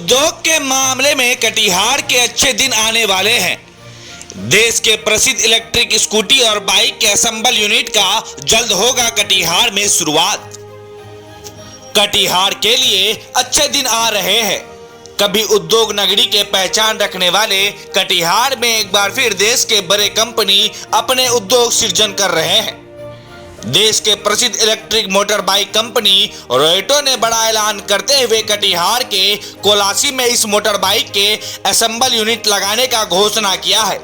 उद्योग के मामले में कटिहार के अच्छे दिन आने वाले हैं। देश के प्रसिद्ध इलेक्ट्रिक स्कूटी और बाइक के असेंबल यूनिट का जल्द होगा कटिहार में शुरुआत। कटिहार के लिए अच्छे दिन आ रहे हैं। कभी उद्योग नगरी के पहचान रखने वाले कटिहार में एक बार फिर देश के बड़े कंपनी अपने उद्योग सृजन कर रहे हैं। देश के प्रसिद्ध इलेक्ट्रिक मोटर बाइक कंपनी रोयटो ने बड़ा ऐलान करते हुए कटिहार के कोलासी में इस मोटर बाइक के असेंबल यूनिट लगाने का घोषणा किया है,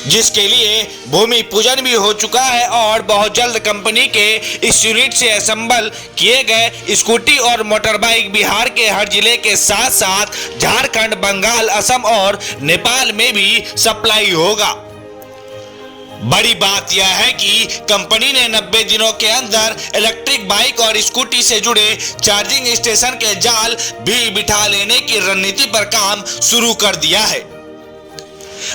जिसके लिए भूमि पूजन भी हो चुका है और बहुत जल्द कंपनी के इस यूनिट से असेंबल किए गए स्कूटी और मोटर बाइक बिहार के हर जिले के साथ साथ झारखंड, बंगाल, असम और नेपाल में भी सप्लाई होगा। बड़ी बात यह है कि कंपनी ने 90 दिनों के अंदर इलेक्ट्रिक बाइक और स्कूटी से जुड़े चार्जिंग स्टेशन के जाल भी बिठा लेने की रणनीति पर काम शुरू कर दिया है।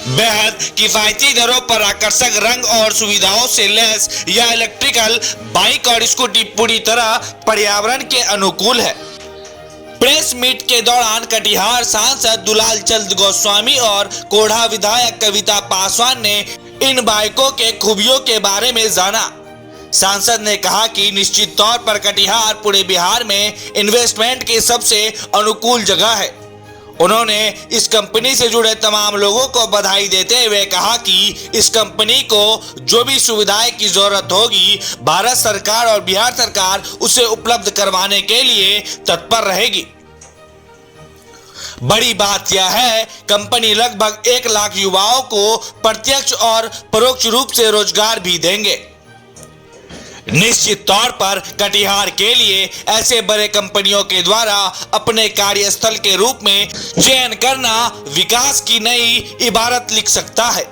बेहद किफायती दरों पर आकर्षक रंग और सुविधाओं से लैस यह इलेक्ट्रिकल बाइक और स्कूटी पूरी तरह पर्यावरण के अनुकूल है। प्रेस मीट के दौरान कटिहार सांसद दुलाल चंद गोस्वामी और कोढ़ा विधायक कविता पासवान ने इन बाइकों के खूबियों के बारे में जाना। सांसद ने कहा कि निश्चित तौर पर कटिहार पूरे बिहार में इन्वेस्टमेंट की सबसे अनुकूल जगह है। उन्होंने इस कंपनी से जुड़े तमाम लोगों को बधाई देते हुए कहा कि इस कंपनी को जो भी सुविधाएं की जरूरत होगी, भारत सरकार और बिहार सरकार उसे उपलब्ध करवाने के लिए तत्पर रहेगी। बड़ी बात यह है, कंपनी लगभग 1 लाख युवाओं को प्रत्यक्ष और परोक्ष रूप से रोजगार भी देंगे। निश्चित तौर पर कटिहार के लिए ऐसे बड़े कंपनियों के द्वारा अपने कार्यस्थल के रूप में चयन करना विकास की नई इबारत लिख सकता है।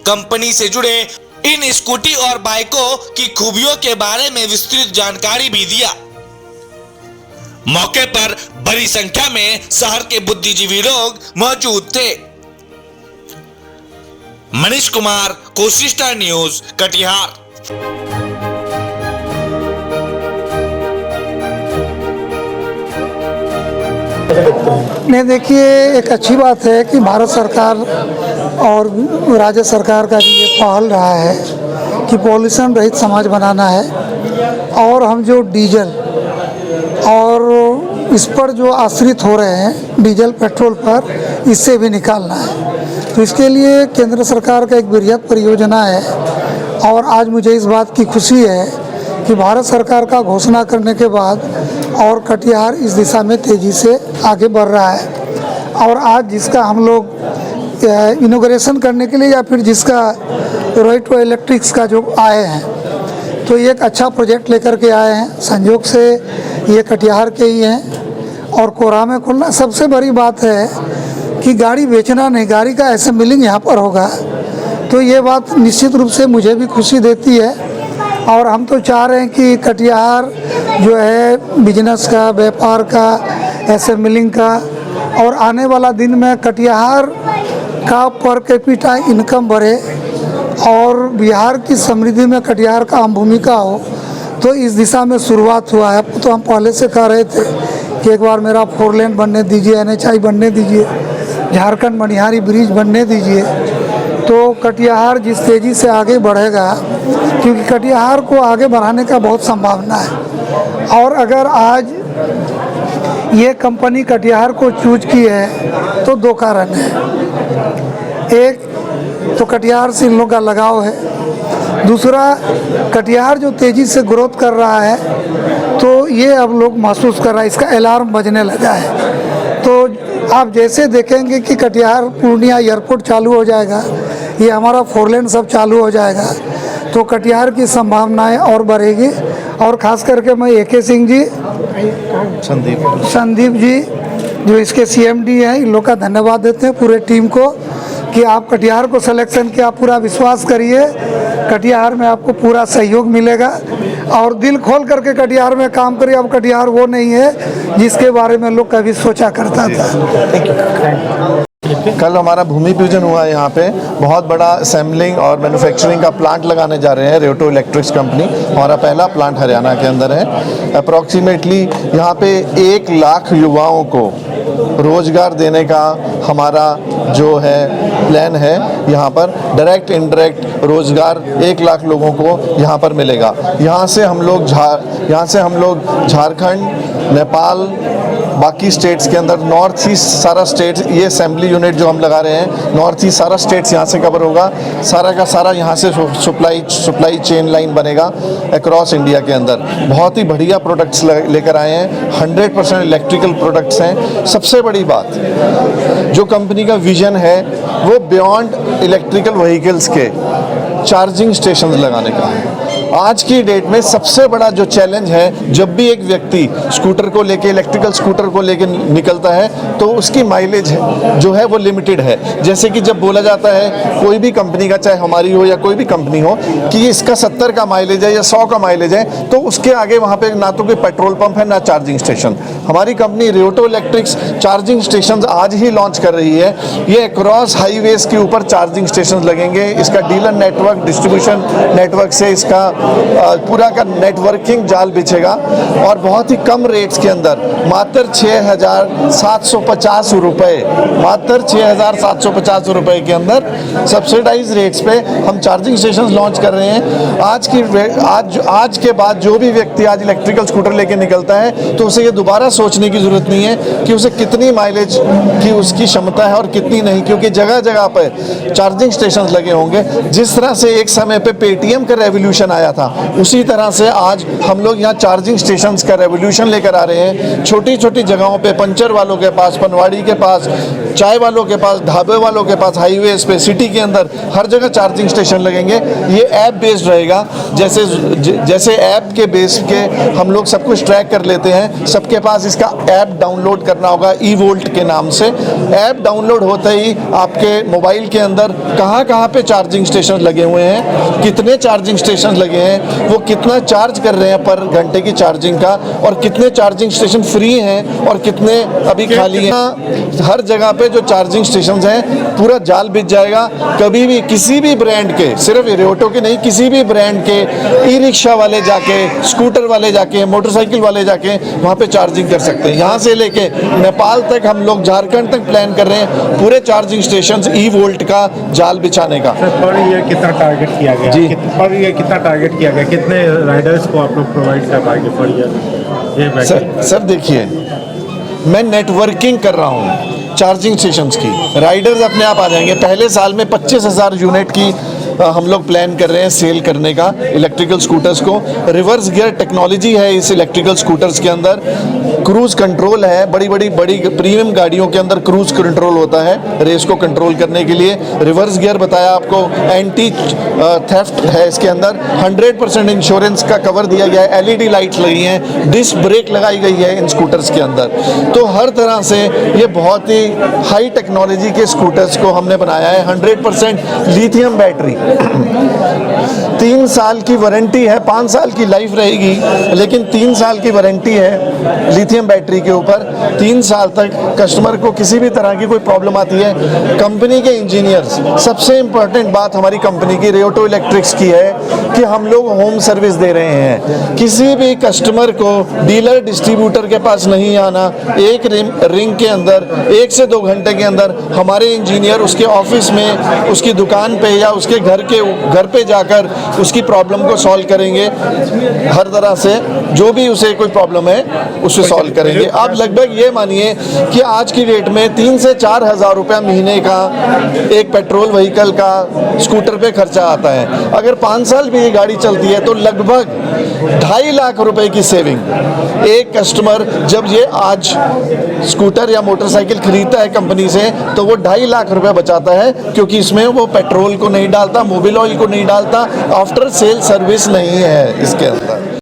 कंपनी से जुड़े इन स्कूटी और बाइकों की खूबियों के बारे में विस्तृत जानकारी भी दिया। मौके पर बड़ी संख्या में शहर के बुद्धिजीवी लोग मौजूद थे। मनीष कुमार, कोशिश स्टार न्यूज, कटिहार। नहीं, देखिए, एक अच्छी बात है कि भारत सरकार और राज्य सरकार का भी ये पहल रहा है कि पॉल्यूशन रहित समाज बनाना है और हम जो डीजल और इस पर जो आश्रित हो रहे हैं डीजल पेट्रोल पर, इससे भी निकालना है। तो इसके लिए केंद्र सरकार का एक बृहद परियोजना है और आज मुझे इस बात की खुशी है कि भारत सरकार का घोषणा करने के बाद और कटिहार इस दिशा में तेज़ी से आगे बढ़ रहा है। और आज जिसका हम लोग इनॉग्रेशन करने के लिए या फिर जिसका रोयटो इलेक्ट्रिक्स का जो आए हैं, तो ये एक अच्छा प्रोजेक्ट लेकर के आए हैं। संयोग से ये कटिहार के ही हैं और कोरा में खुलना। सबसे बड़ी बात है कि गाड़ी बेचना नहीं, गाड़ी का असेंबलिंग यहाँ पर होगा। तो ये बात निश्चित रूप से मुझे भी खुशी देती है और हम तो चाह रहे हैं कि कटिहार जो है बिजनेस का, व्यापार का, असेंबलिंग का, और आने वाला दिन में कटिहार का पर कैपिटा इनकम बढ़े और बिहार की समृद्धि में कटिहार का अहम भूमिका हो। तो इस दिशा में शुरुआत हुआ है। तो हम पहले से कह रहे थे कि एक बार मेरा 4 लेन बनने दीजिए, NHI बनने दीजिए, झारखंड मनिहारी ब्रिज बनने दीजिए। तो कटिहार जिस तेज़ी से आगे बढ़ेगा, क्योंकि कटिहार को आगे बढ़ाने का बहुत संभावना है। और अगर आज ये कंपनी कटिहार को चूज की है तो 2 कारण है। एक तो कटिहार से इन लोगों का लगाव है, दूसरा कटिहार जो तेज़ी से ग्रोथ कर रहा है तो ये अब लोग महसूस कर रहा है, इसका अलार्म बजने लगा है। तो आप जैसे देखेंगे कि कटिहार पूर्णिया एयरपोर्ट चालू हो जाएगा, ये हमारा 4 लेन सब चालू हो जाएगा, तो कटिहार की संभावनाएं और बढ़ेगी। और ख़ास करके मैं AK सिंह जी, संदीप जी जो इसके CMD हैं, इन लोग का धन्यवाद देते हैं पूरे टीम को कि आप कटिहार को सिलेक्शन किया। पूरा विश्वास करिए, कटिहार में आपको पूरा सहयोग मिलेगा और दिल खोल करके कटिहार में काम करिए। अब कटिहार वो नहीं है जिसके बारे में लोग कभी सोचा करता था। प्रोजेक्ट के? कल हमारा भूमि पूजन हुआ है यहाँ पे। बहुत बड़ा असेंबलिंग और मैन्युफैक्चरिंग का प्लांट लगाने जा रहे हैं रियोटो इलेक्ट्रिक्स कंपनी। हमारा पहला प्लांट हरियाणा के अंदर है। अप्रॉक्सीमेटली यहाँ पे 1 लाख युवाओं को रोजगार देने का हमारा जो है प्लान है। यहाँ पर डायरेक्ट इनडायरेक्ट रोजगार 1 लाख लोगों को यहाँ पर मिलेगा। यहाँ से हम लोग झारखंड, नेपाल, बाकी स्टेट्स के अंदर नॉर्थ ईस्ट सारा स्टेट, ये असेंबली यूनिट जो हम लगा रहे हैं नॉर्थ ईस्ट सारा स्टेट्स यहाँ से कवर होगा। सारा का सारा यहाँ से सप्लाई चेन लाइन बनेगा अक्रॉस इंडिया के अंदर। बहुत ही बढ़िया प्रोडक्ट्स लेकर आए हैं। 100% इलेक्ट्रिकल प्रोडक्ट्स हैं। सबसे बड़ी बात जो कंपनी का विजन है वो बियॉन्ड इलेक्ट्रिकल व्हीकल्स के चार्जिंग स्टेशन लगाने का है। आज की डेट में सबसे बड़ा जो चैलेंज है, जब भी एक व्यक्ति स्कूटर को लेके, इलेक्ट्रिकल स्कूटर को लेके निकलता है तो उसकी माइलेज जो है वो लिमिटेड है। जैसे कि जब बोला जाता है कोई भी कंपनी का, चाहे हमारी हो या कोई भी कंपनी हो, कि इसका 70 का माइलेज है या 100 का माइलेज है, तो उसके आगे वहाँ पे ना तो कोई पेट्रोल पंप है ना चार्जिंग स्टेशन। हमारी कंपनी रियोटो इलेक्ट्रिक्स चार्जिंग स्टेशन आज ही लॉन्च कर रही है। ये अक्रॉस हाईवेज के ऊपर चार्जिंग स्टेशन लगेंगे। इसका डीलर नेटवर्क, डिस्ट्रीब्यूशन नेटवर्क से इसका पूरा का नेटवर्किंग जाल बिछेगा और बहुत ही कम रेट्स के अंदर मात्र 6,750 रुपये, मात्र 6,750 रुपये के अंदर सब्सिडाइज रेट्स पे हम चार्जिंग स्टेशन लॉन्च कर रहे हैं। आज के बाद जो भी व्यक्ति आज इलेक्ट्रिकल स्कूटर लेके निकलता है तो उसे ये दोबारा सोचने की ज़रूरत नहीं है कि उसे कितनी माइलेज की उसकी क्षमता है और कितनी नहीं, क्योंकि जगह जगह पर चार्जिंग स्टेशन लगे होंगे। जिस तरह से एक समय पे पेटीएम का रेवोल्यूशन आया था, उसी तरह से आज हम लोग यहाँ चार्जिंग स्टेशंस का रेवोल्यूशन लेकर आ रहे हैं। छोटी छोटी जगहों पे, पंचर वालों के पास, पनवाड़ी के पास, चाय वालों के पास, ढाबे वालों के पास, हाईवेज पे, सिटी के अंदर हर जगह चार्जिंग स्टेशन लगेंगे। ये ऐप बेस्ड रहेगा। जैसे ऐप के बेस के हम लोग सब कुछ ट्रैक कर लेते हैं। सबके पास इसका ऐप डाउनलोड करना होगा ई-वोल्ट के नाम से। ऐप डाउनलोड होते ही आपके मोबाइल के अंदर कहाँ कहाँ पे चार्जिंग स्टेशन लगे हुए हैं, कितने चार्जिंग स्टेशन लगे हैं, वो कितना चार्ज कर रहे हैं पर घंटे की चार्जिंग का, और कितने चार्जिंग स्टेशन फ्री हैं और कितने अभी खाली हैं। हर जगह पे जो चार्जिंग स्टेशन हैं पूरा जाल बिछ जाएगा। कभी भी किसी भी ब्रांड के, सिर्फ रियोटो के नहीं, किसी भी ब्रांड के ई रिक्शा वाले जाके, स्कूटर वाले जाके, मोटरसाइकिल वाले जाके वहाँ पे चार्जिंग कर सकते हैं। यहाँ से लेके नेपाल तक, हम लोग झारखंड तक प्लान कर रहे हैं पूरे चार्जिंग स्टेशन ई-वोल्ट का जाल बिछाने का। पर ये कितना टारगेट किया गया? जी, पर ये कितना टारगेट किया गया? कितने राइडर्स को आप लोग प्रोवाइड कर पाएंगे पर ये सर देखिए, मैं नेटवर्किंग कर रहा हूँ चार्जिंग स्टेशंस की। राइडर्स अपने आप आ जाएंगे। पहले साल में 25,000 यूनिट की हम लोग प्लान कर रहे हैं सेल करने का इलेक्ट्रिकल स्कूटर्स को। रिवर्स गियर टेक्नोलॉजी है इस इलेक्ट्रिकल स्कूटर्स के अंदर। क्रूज कंट्रोल है। बड़ी प्रीमियम गाड़ियों के अंदर क्रूज कंट्रोल होता है रेस को कंट्रोल करने के लिए। रिवर्स गियर बताया आपको, एंटी थेफ्ट है इसके अंदर। 100% इंश्योरेंस का कवर दिया गया है। LED लाइट्स लगी हैं, डिस्क ब्रेक लगाई गई है इन स्कूटर्स के अंदर। तो हर तरह से ये बहुत ही हाई टेक्नोलॉजी के स्कूटर्स को हमने बनाया है। 100% लिथियम बैटरी, 3 साल की वारंटी है, 5 साल की लाइफ रहेगी, लेकिन 3 साल की वारंटी है लिथियम बैटरी के ऊपर। 3 साल तक कस्टमर को किसी भी तरह की कोई प्रॉब्लम आती है, कंपनी के इंजीनियर्स, सबसे इंपॉर्टेंट बात हमारी कंपनी की रियोटो इलेक्ट्रिक्स की है कि हम लोग होम सर्विस दे रहे हैं। किसी भी कस्टमर को डीलर डिस्ट्रीब्यूटर के पास नहीं आना। एक रिंग के अंदर 1 से 2 घंटे के अंदर हमारे इंजीनियर उसके ऑफिस में, उसकी दुकान पे या उसके घर पे जाकर उसकी प्रॉब्लम को सॉल्व करेंगे। हर तरह से जो भी उसे कोई प्रॉब्लम है उसे सॉल्व करेंगे। आप लगभग ये मानिए कि आज की डेट में 3 से 4 हज़ार रुपया महीने का एक पेट्रोल व्हीकल का स्कूटर पे खर्चा आता है। अगर 5 साल भी ये गाड़ी चलती है तो लगभग 2.5 लाख रुपए की सेविंग। एक कस्टमर जब ये आज स्कूटर या मोटरसाइकिल खरीदता है कंपनी से तो वो 2.5 लाख रुपए बचाता है, क्योंकि इसमें वो पेट्रोल को नहीं डालता, मोबिल ऑयल को नहीं डालता, आफ्टर सेल सर्विस नहीं है इसके अंदर।